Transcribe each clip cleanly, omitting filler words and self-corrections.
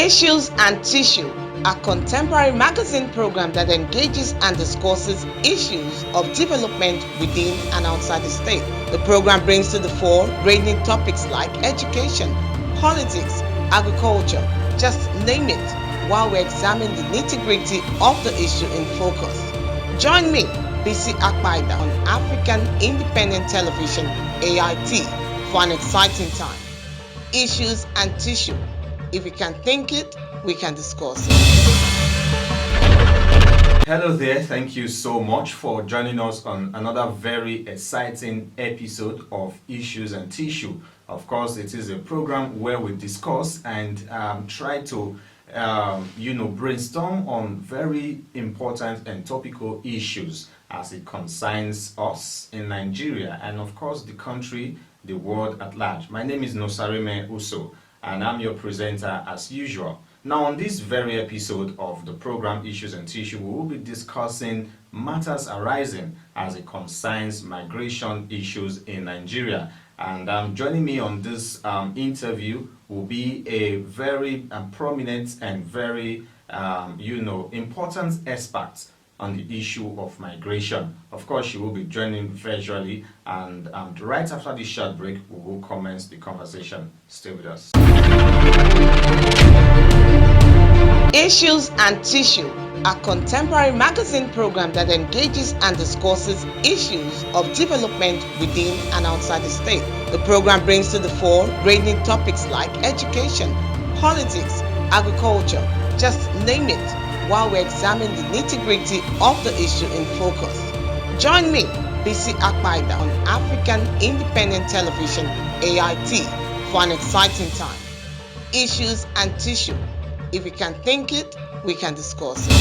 Issues and Tissue, a contemporary magazine program that engages and discusses issues of development within and outside the state. The program brings to the fore ranging topics like education, politics, agriculture, just name it, while we examine the nitty-gritty of the issue in focus. Join me, BC Akpaida, on African Independent Television, AIT, for an exciting time. Issues and Tissue. If we can think it, we can discuss it. Hello there, thank you so much for joining us on another very exciting episode of Issues and Tissue. Of course, it is a program where we discuss and try to brainstorm on very important and topical issues as it concerns us in Nigeria and of course the country, the world at large. My name is Nosarime Uso and I'm your presenter as usual. Now on this very episode of the program Issues and Tissue, we will be discussing matters arising as it concerns migration issues in Nigeria. And joining me on this interview will be a very prominent and very important expert on the issue of migration. Of course, she will be joining virtually, and right after this short break, we will commence the conversation. Stay with us. Issues and Tissue, a contemporary magazine program that engages and discusses issues of development within and outside the state. The program brings to the fore ranging topics like education, politics, agriculture, just name it, while we examine the nitty-gritty of the issue in focus. Join me, BC Akpaida, on African Independent Television, AIT, for an exciting time. Issues and Tissue. If we can think it, we can discuss it.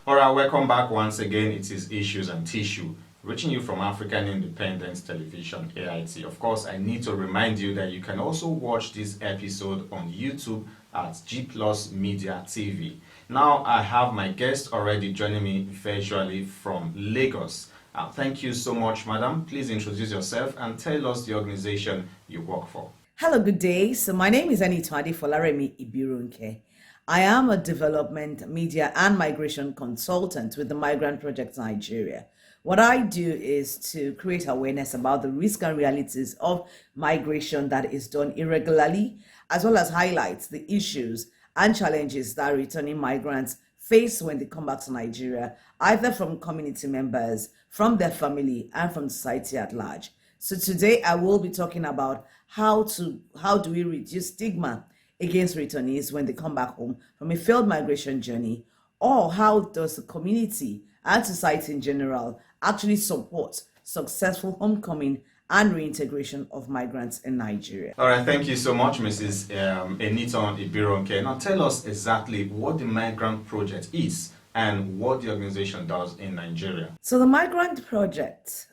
Alright, welcome back once again. It is Issues and Tissue, reaching you from African Independence Television, AIT. Of course, I need to remind you that you can also watch this episode on YouTube at G Plus Media TV. Now, I have my guest already joining me virtually from Lagos. Thank you so much, madam. Please introduce yourself and tell us the organization you work for. Hello, good day. So my name is Enitan. I am a development, media and migration consultant with the Migrant Project Nigeria. What I do is to create awareness about the risks and realities of migration that is done irregularly, as well as highlight the issues and challenges that returning migrants face when they come back to Nigeria, either from community members, from their family, and from society at large. So today I will be talking about how do we reduce stigma against returnees when they come back home from a failed migration journey, or how does the community and society in general actually support successful homecoming and reintegration of migrants in Nigeria. All right, thank you so much, Mrs. Enitan Ibironke. Now tell us exactly what the Migrant Project is and what the organization does in Nigeria. So the Migrant Project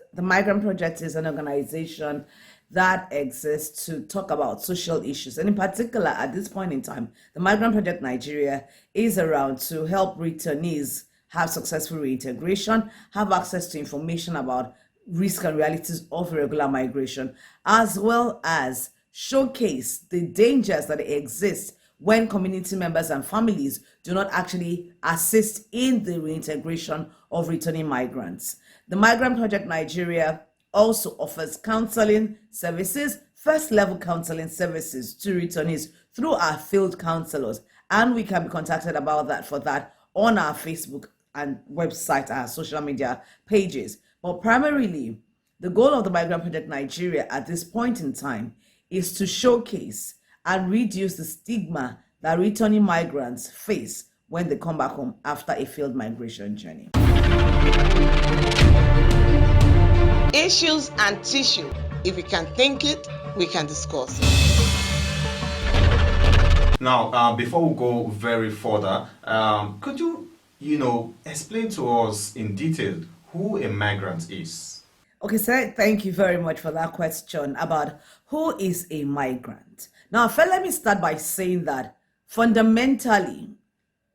is an organization that exists to talk about social issues. And in particular, at this point in time, the Migrant Project Nigeria is around to help returnees have successful reintegration, have access to information about risks and realities of irregular migration, as well as showcase the dangers that exist when community members and families do not actually assist in the reintegration of returning migrants. The Migrant Project Nigeria also offers counseling services, first-level counseling services to returnees through our field counselors, and we can be contacted about that on our Facebook and website, our social media pages. But primarily, the goal of the Migrant Project Nigeria at this point in time is to showcase and reduce the stigma that returning migrants face when they come back home after a failed migration journey. Issues and Tissue. If we can think it, we can discuss it. Now, before we go very further, could you explain to us in detail who a migrant is? Okay, sir, thank you very much for that question about who is a migrant. Now, let me start by saying that fundamentally,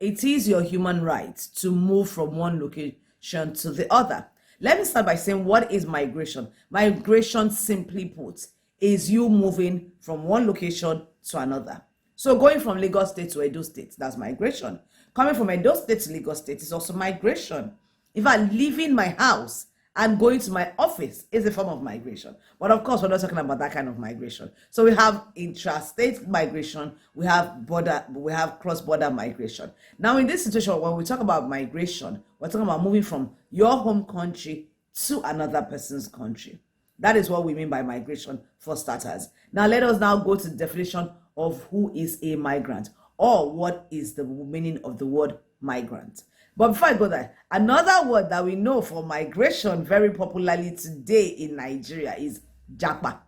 it is your human right to move from one location to the other. Let me start by saying, what is migration? Migration, simply put, is you moving from one location to another. So going from Lagos State to Edo State, that's migration. Coming from Edo State to Lagos State is also migration. If I'm leaving my house and going to my office is a form of migration. But of course, we're not talking about that kind of migration. So we have intrastate migration, we have cross-border migration. Now, in this situation, when we talk about migration, we're talking about moving from your home country to another person's country. That is what we mean by migration for starters. Now, let us now go to the definition of who is a migrant, or what is the meaning of the word migrant. But before I go there, another word that we know for migration very popularly today in Nigeria is japa.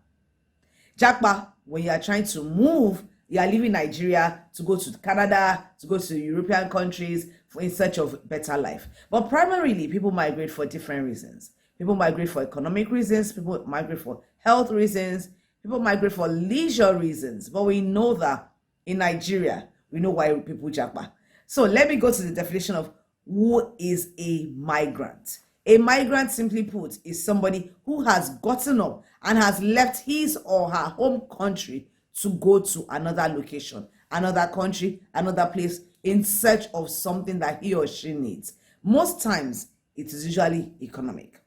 Japa, when you are trying to move, you are leaving Nigeria to go to Canada, to go to European countries in search of better life. But primarily, people migrate for different reasons. People migrate for economic reasons, people migrate for health reasons, people migrate for leisure reasons. But we know that in Nigeria, we know why people japa. So let me go to the definition of who is a migrant. A migrant, simply put, is somebody who has gotten up and has left his or her home country to go to another location, another country, another place in search of something that he or she needs. Most times, it is usually economic.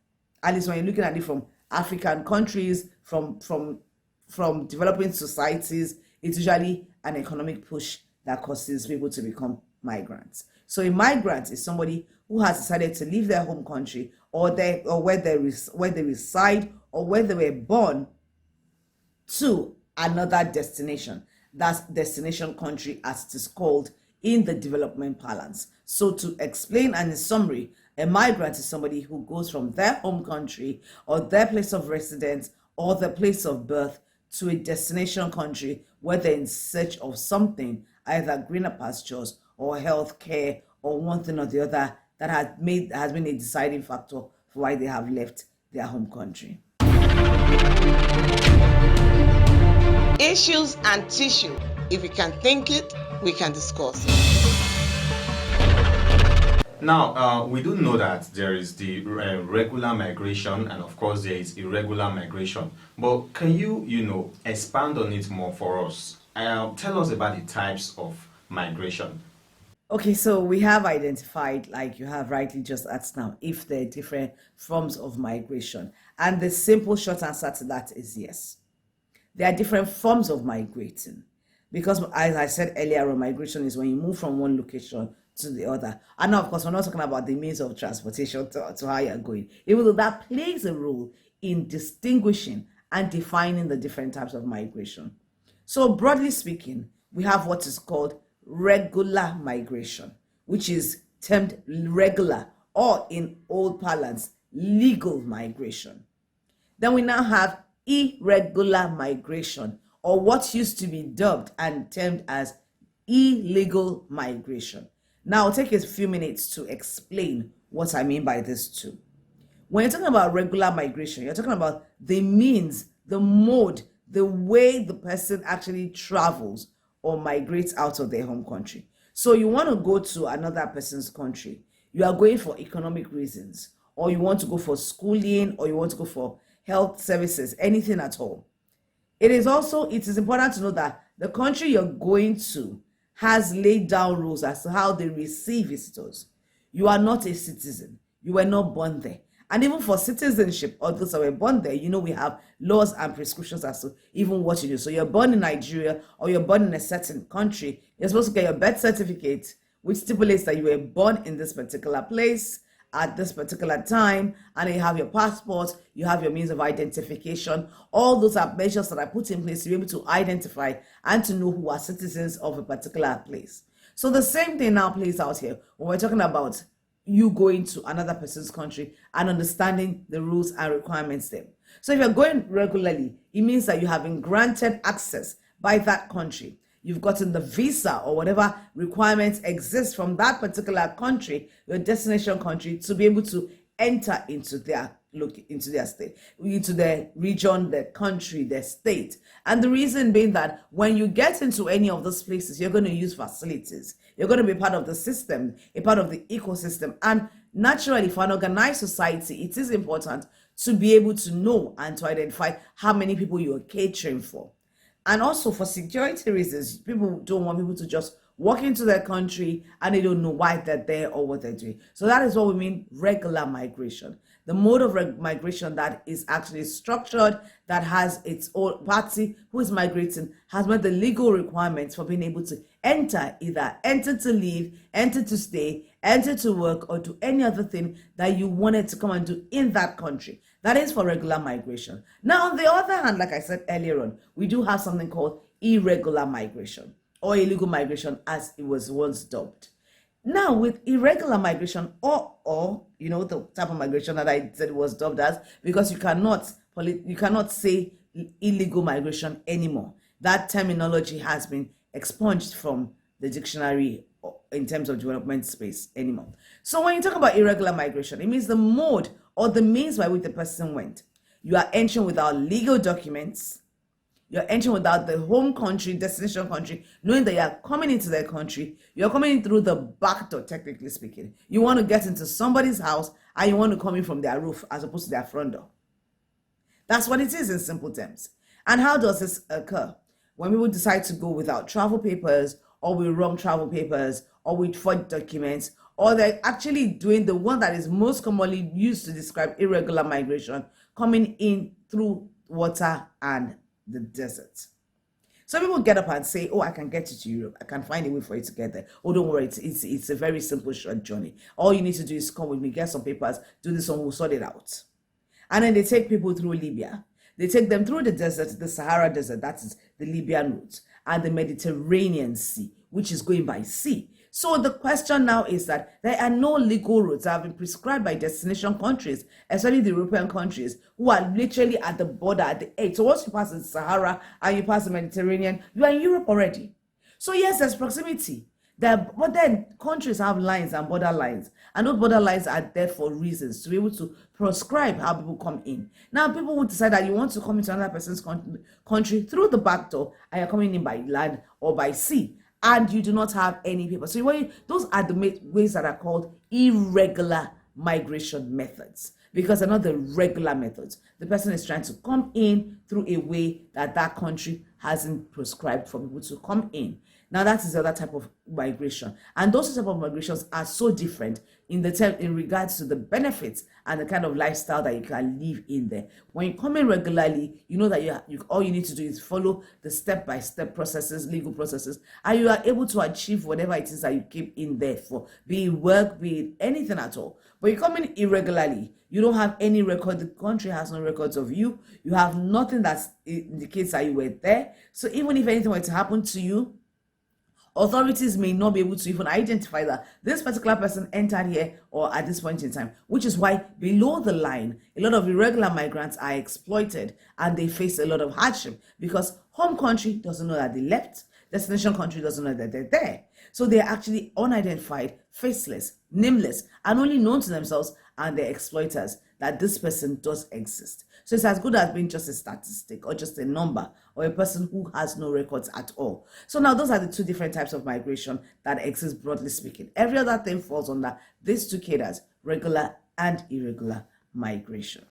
At least when you're looking at it from African countries, from developing societies, it's usually an economic push that causes people to become migrants. So a migrant is somebody who has decided to leave their home country or where they reside or where they were born to another destination. That's destination country, as it is called in the development parlance. So to explain and in summary, a migrant is somebody who goes from their home country or their place of residence or their place of birth to a destination country where they're in search of something, either greener pastures or health care or one thing or the other, that has been a deciding factor for why they have left their home country. Issues and tissue. If we can think it, we can discuss it. Now, we do know that there is the regular migration, and of course there is irregular migration. But can you expand on it more for us? Tell us about the types of migration. Okay, so we have identified, like you have rightly just asked now, if there are different forms of migration. And the simple short answer to that is yes. There are different forms of migrating. Because as I said earlier, migration is when you move from one location to the other. And now, of course, we're not talking about the means of transportation to how you're going. Even though that plays a role in distinguishing and defining the different types of migration. So broadly speaking, we have what is called regular migration, which is termed regular, or in old parlance, legal migration. Then we now have irregular migration, or what used to be dubbed and termed as illegal migration. Now, I'll take a few minutes to explain what I mean by this too. When you're talking about regular migration, you're talking about the means, the mode, the way the person actually travels or migrates out of their home country. So you want to go to another person's country. You are going for economic reasons, or you want to go for schooling, or you want to go for health services, anything at all. It is important to know that the country you're going to has laid down rules as to how they receive visitors. You are not a citizen. You were not born there. And even for citizenship, or those that were born there, we have laws and prescriptions as to even what you do. So you're born in Nigeria or you're born in a certain country, you're supposed to get your birth certificate, which stipulates that you were born in this particular place at this particular time, and you have your passport, you have your means of identification. All those are measures that are put in place to be able to identify and to know who are citizens of a particular place. So the same thing now plays out here when we're talking about you going to another person's country and understanding the rules and requirements there. So if you're going regularly, it means that you have been granted access by that country. You've gotten the visa or whatever requirements exist from that particular country, your destination country, to be able to enter into their state, into their region, their country, their state. And the reason being that when you get into any of those places, you're going to use facilities. You're going to be part of the system, a part of the ecosystem. And naturally, for an organized society, it is important to be able to know and to identify how many people you are catering for. And also for security reasons, people don't want people to just walk into their country and they don't know why they're there or what they're doing. So that is what we mean regular migration. The mode of migration that is actually structured, that has its own party who is migrating, has met the legal requirements for being able to enter, either enter to leave, enter to stay, enter to work, or do any other thing that you wanted to come and do in that country. That is for regular migration. Now, on the other hand, like I said earlier on, we do have something called irregular migration, or illegal migration as it was once dubbed. Now, with irregular migration, or the type of migration that I said was dubbed as, because you cannot say illegal migration anymore. That terminology has been expunged from the dictionary in terms of development space anymore. So when you talk about irregular migration, it means the mode or the means by which the person went. You are entering without legal documents. You're entering without the home country, destination country, knowing that you're coming into their country. You're coming in through the back door, technically speaking. You want to get into somebody's house and you want to come in from their roof as opposed to their front door. That's what it is in simple terms. And how does this occur? When people decide to go without travel papers, or with wrong travel papers, or with forged documents, or they're actually doing the one that is most commonly used to describe irregular migration, coming in through water and the desert. Some people get up and say, oh, I can get you to Europe. I can find a way for you to get there. Oh, don't worry, it's a very simple, short journey. All you need to do is come with me, get some papers, do this one, we'll sort it out. And then they take people through Libya. They take them through the desert, the Sahara Desert, that is the Libyan route, and the Mediterranean Sea, which is going by sea. So the question now is that there are no legal routes that have been prescribed by destination countries, especially the European countries, who are literally at the border, at the edge. So once you pass the Sahara and you pass the Mediterranean, you are in Europe already. So yes, there's proximity. But then countries have lines and border lines, and those border lines are there for reasons to be able to prescribe how people come in. Now, people will decide that you want to come into another person's country through the back door, and you're coming in by land or by sea, and you do not have any paper. So those are the ways that are called irregular migration methods, because they're not the regular methods. The person is trying to come in through a way that that country hasn't prescribed for people to come in. Now, that is the other type of migration. And those type of migrations are so different in regards to the benefits and the kind of lifestyle that you can live in there. When you come in regularly, you know that all you need to do is follow the step-by-step processes, legal processes, and you are able to achieve whatever it is that you came in there for, be it work, be it anything at all. But you come in irregularly, you don't have any record, the country has no records of you, you have nothing that indicates that you were there. So even if anything were to happen to you, authorities may not be able to even identify that this particular person entered here or at this point in time, which is why below the line, a lot of irregular migrants are exploited and they face a lot of hardship because home country doesn't know that they left, destination country doesn't know that they're there. So they're actually unidentified, faceless, nameless, and only known to themselves and their exploiters that this person does exist. So it's as good as being just a statistic or just a number or a person who has no records at all. So now those are the two different types of migration that exist, broadly speaking. Every other thing falls under these two cadres, regular and irregular migration.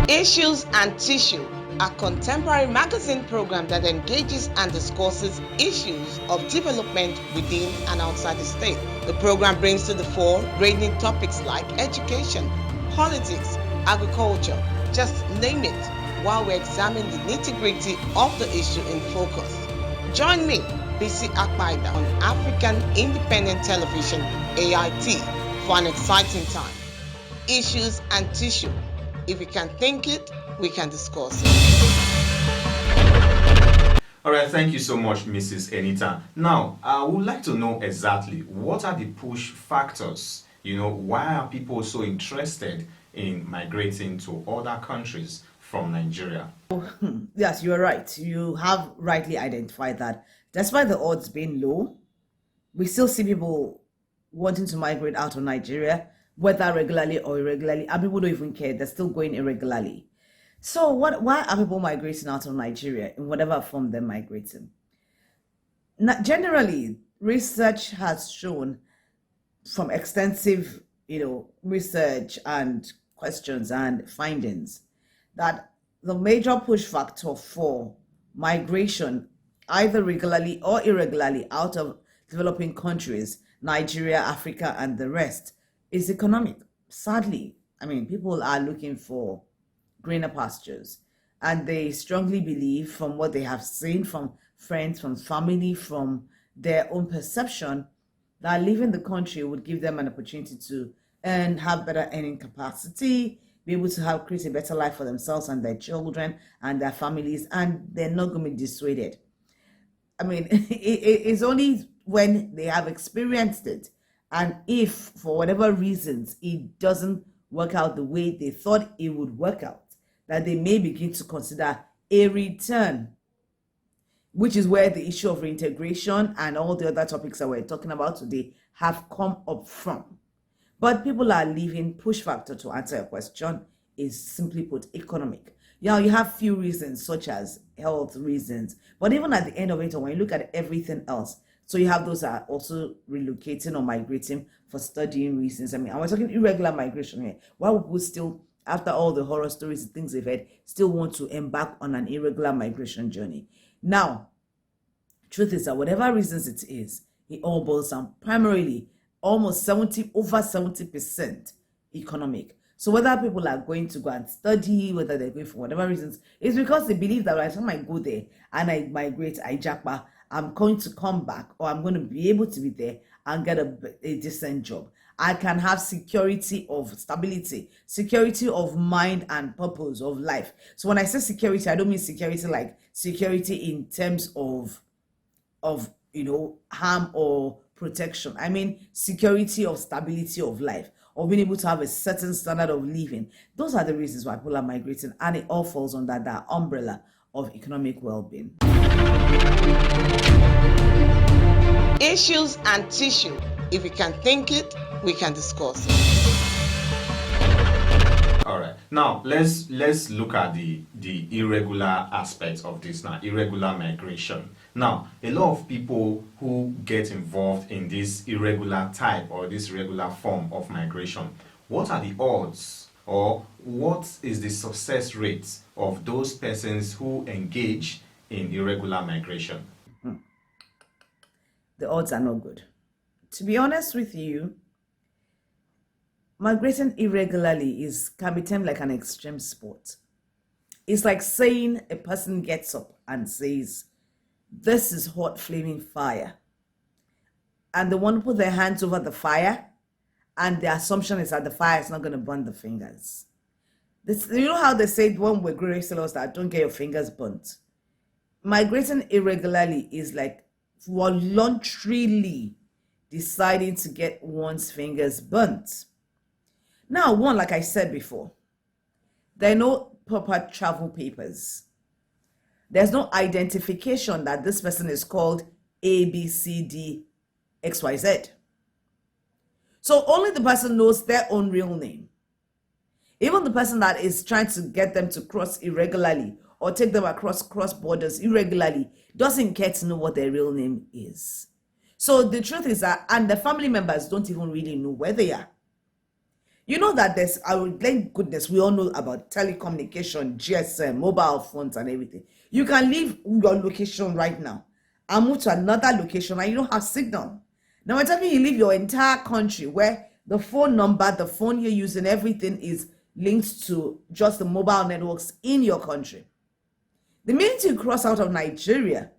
Issues and Tissue, a contemporary magazine program that engages and discusses issues of development within and outside the state. The program brings to the fore ranging topics like education, politics, agriculture, just name it, while we examine the nitty-gritty of the issue in focus. Join me, BC Akpaida, on African Independent Television, AIT, for an exciting time. Issues and Tissue. If we can think it, we can discuss it. All right, thank you so much, Mrs. Enitan. Now, I would like to know exactly what are the push factors. Why are people so interested in migrating to other countries from Nigeria? Yes, you're right. You have rightly identified that despite the odds being low, we still see people wanting to migrate out of Nigeria, whether regularly or irregularly, and people don't even care. They're still going irregularly. So why are people migrating out of Nigeria in whatever form they're migrating? Generally, research has shown from extensive, research and questions and findings that the major push factor for migration, either regularly or irregularly, out of developing countries, Nigeria, Africa, and the rest, is economic. Sadly, I mean, people are looking for greener pastures, and they strongly believe, from what they have seen from friends, from family, from their own perception, that leaving the country would give them an opportunity to earn, have better earning capacity, be able to have create a better life for themselves and their children and their families, and they're not going to be dissuaded. I mean, it's only when they have experienced it, and if for whatever reasons it doesn't work out the way they thought it would work out, that they may begin to consider a return, which is where the issue of reintegration and all the other topics that we're talking about today have come up from. But people are leaving. Push factor, to answer your question, is simply put economic. Yeah, you have few reasons, such as health reasons, but even at the end of it, when you look at everything else, so you have those that are also relocating or migrating for studying reasons. I mean, and we're talking irregular migration here. Why would people still, after all the horror stories and things they've heard, still want to embark on an irregular migration journey? Now, truth is that whatever reasons it is, it all boils down primarily almost over 70% economic. So whether people are going to go and study, whether they're going for whatever reasons, it's because they believe that by the time I go there and I migrate, I japa, I'm going to come back, or I'm going to be able to be there and get a decent job. I can have security of stability, security of mind and purpose of life. So when I say security, I don't mean security like security in terms of harm or protection. I mean security of stability of life, or being able to have a certain standard of living. Those are the reasons why people are migrating, and it all falls under that umbrella of economic well-being. Issues and tissue. If we can think it, we can discuss it. All right. Now let's look at the irregular aspects of this now. Irregular migration. Now, a lot of people who get involved in this irregular type or this irregular form of migration, what are the odds, or what is the success rate of those persons who engage in irregular migration? The odds are not good. To be honest with you, migrating irregularly can be termed like an extreme sport. It's like saying a person gets up and says, "This is hot flaming fire," and they want to put their hands over the fire, and the assumption is that the fire is not going to burn the fingers. You know how they said when we're growing sailors that don't get your fingers burnt? Migrating irregularly is like voluntarily deciding to get one's fingers burnt. Now, one, like I said before, there are no proper travel papers. There's no identification that this person is called A, B, C, D, X, Y, Z. So only the person knows their own real name. Even the person that is trying to get them to cross irregularly or take them across borders irregularly doesn't care to know what their real name is. So the truth is that, and the family members don't even really know where they are. You know that thank goodness, we all know about telecommunication, GSM, mobile phones and everything. You can leave your location right now and move to another location and you don't have signal. Now we're talking you leave your entire country where the phone number, the phone you're using, everything is linked to just the mobile networks in your country. The minute you cross out of Nigeria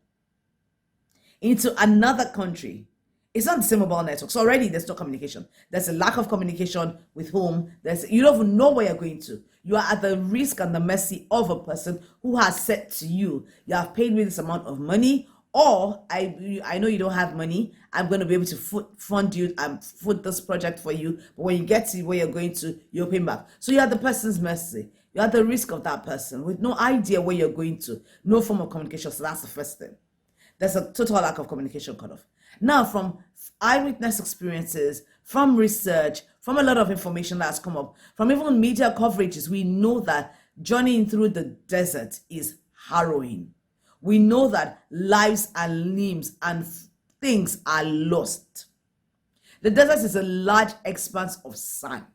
into another country, it's not the same mobile network. So already there's no communication. There's a lack of communication with whom. You don't even know where you're going to. You are at the risk and the mercy of a person who has said to you, you have paid me this amount of money, or I know you don't have money. I'm going to be able to fund you and foot this project for you. But when you get to where you're going to, you'll pay back. So you're at the person's mercy. You're at the risk of that person with no idea where you're going to. No form of communication. So that's the first thing. There's a total lack of communication cut off. Now, from eyewitness experiences, from research, from a lot of information that's come up, from even media coverages, we know that journeying through the desert is harrowing. We know that lives and limbs and things are lost. The desert is a large expanse of sand.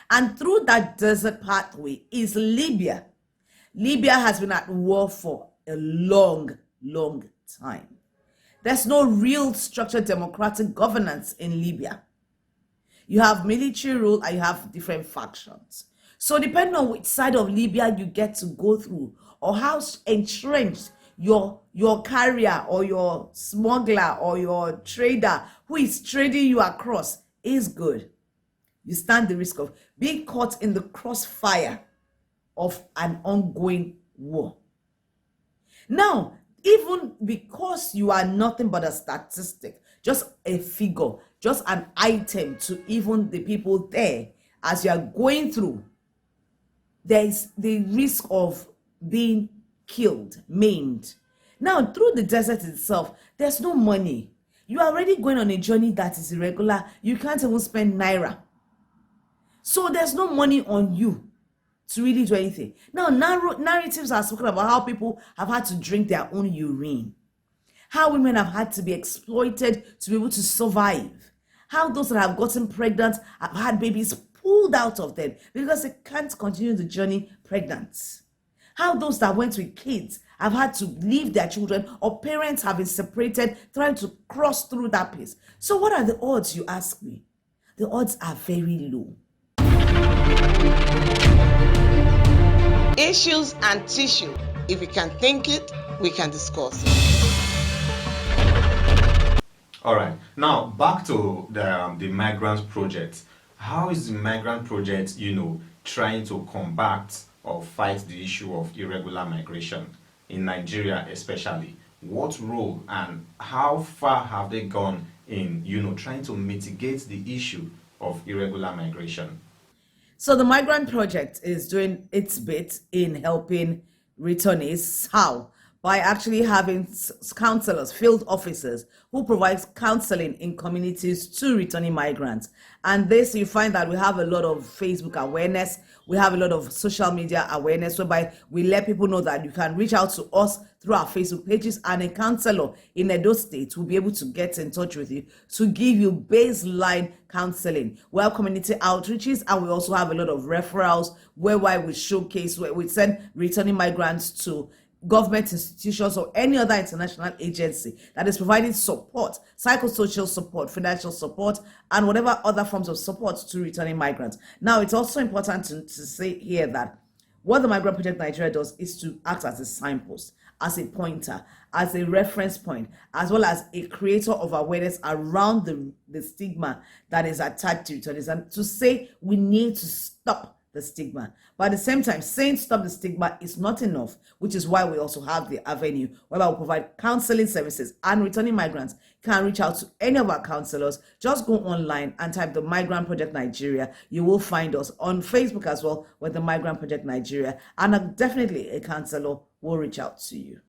And through that desert pathway is Libya. Libya has been at war for a long, long time. There's no real structured democratic governance in Libya. You have military rule and you have different factions. So depending on which side of Libya you get to go through, or how entrenched your carrier or your smuggler or your trader who is trading you across is good, you stand the risk of being caught in the crossfire of an ongoing war. Now, even because you are nothing but a statistic, just a figure, just an item to even the people there, as you are going through, there is the risk of being killed, maimed. Now, through the desert itself, there's no money. You are already going on a journey that is irregular. You can't even spend naira. So there's no money on you to really do anything. Now, narratives are spoken about how people have had to drink their own urine, how women have had to be exploited to be able to survive, how those that have gotten pregnant have had babies pulled out of them because they can't continue the journey pregnant, how those that went with kids have had to leave their children, or parents have been separated trying to cross through that place. So what are the odds, you ask me? The odds are very low. Issues and tissue. If we can think it, we can discuss it. All right. Now back to the migrant project. How is the migrant project, trying to combat or fight the issue of irregular migration in Nigeria, especially? What role and how far have they gone in, trying to mitigate the issue of irregular migration? So the migrant project is doing its bit in helping returnees. How? By actually having counselors, field officers who provide counseling in communities to returning migrants. And this, you find that we have a lot of Facebook awareness. We have a lot of social media awareness, whereby we let people know that you can reach out to us through our Facebook pages, and a counselor in Edo State will be able to get in touch with you to give you baseline counseling. We have community outreaches, and we also have a lot of referrals whereby we showcase, where we send returning migrants to government institutions or any other international agency that is providing support, psychosocial support, financial support, and whatever other forms of support to returning migrants. Now, it's also important to say here that what the Migrant Project Nigeria does is to act as a signpost, as a pointer, as a reference point, as well as a creator of awareness around the stigma that is attached to returnees, and to say we need to stop the stigma. But at the same time, saying stop the stigma is not enough, which is why we also have the avenue where we provide counseling services, and returning migrants can reach out to any of our counselors. Just go online and type the Migrant Project Nigeria. You will find us on Facebook as well with the Migrant Project Nigeria, and definitely a counselor will reach out to you.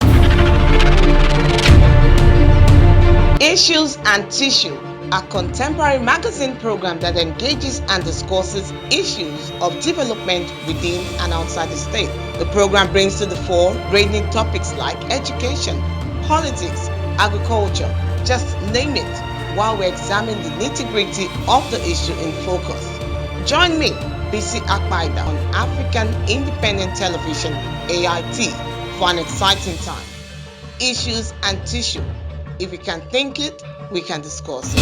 Issues and Tissue, a contemporary magazine program that engages and discusses issues of development within and outside the state. The program brings to the fore ranging topics like education, politics, agriculture, just name it, while we examine the nitty-gritty of the issue in focus. Join me, BC Akpaida, on African Independent Television, AIT, for an exciting time. Issues and Tissue. If we can think it, we can discuss it.